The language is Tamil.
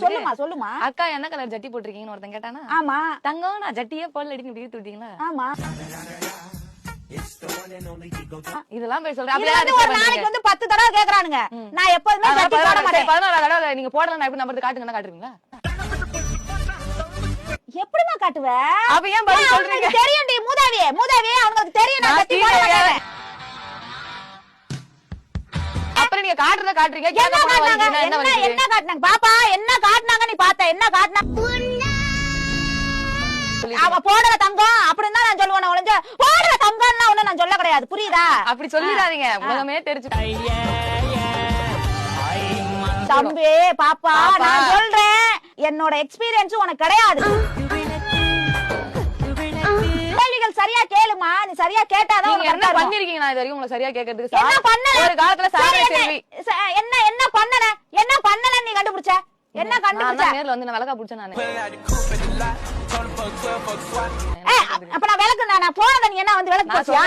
சொல்லுமா சொல்லுமா. அக்கா என்ன கலர் ஜட்டி போட்டிருக்கீங்கன்னு ஒருத்தன் கேட்டானா? ஆமா. தங்கம் நான் ஜட்டியே போடல அடின்னு இப்படி விட்டீங்களா? ஆமா. இதெல்லாம் போய் இது வந்து ஒரு நாளைக்கு வந்து 10 தடவை கேக்குறானுங்க. நான் எப்பவுமே ஜட்டி போட மாட்டேன். 16 தடவை நீங்க போடல நான் எப்படி நம்பர் காட்டுங்கன்னா காட்டுவீங்களா? எப்படிமா காட்டுவ? அப்ப ஏன் பதில் சொல்றீங்க? தெரியும்டி மூதாவியே மூதாவியே அவங்களுக்கு தெரியும் நான் ஜட்டி போட மாட்டேன். அப்புறம் நீங்க காட்டுறத காட்டுறீங்க. என்ன காட்டுனாங்க? என்ன காட்டுனாங்க? பாப்பா என்ன காட்டுனாங்க நீ பாத்த? என்ன காட்டுனாங்க? அவ போடுற தங்கம் அப்படின்னு தான் நான் சொல்லுவேன். ஒளிஞ்ச போடுற தங்கம்னா ஒண்ணு நான் சொல்ல கிடையாது. புரியுதா? அப்படி சொல்லிடாதீங்க. உலகமே தெரிஞ்சு. தம்பி பாப்பா நான் சொல்றேன் என்னோட எக்ஸ்பீரியன்ஸ் உனக்கு கிடையாது. கேள்விகள் சரியா கேளுமா. நீ சரியா கேட்டாதான் நீங்க என்ன பண்ணிருக்கீங்க? நான் இது வரைக்கும் உங்களை சரியா கேக்குறதுக்கு என்ன பண்ணல? ஒரு காலத்துல சாதனை செல்வி என்ன என்ன பண்ணன? என்ன பண்ணன நீ கண்டுபிடிச்ச? என்ன கண்டுபிடிச்ச? நான் நேர்ல வந்து நான் விளக்க புடிச்சேன் நானு. அப்ப நான் விளக்கு நான் போனத நீ என்ன வந்து விளக்கு போச்சியா?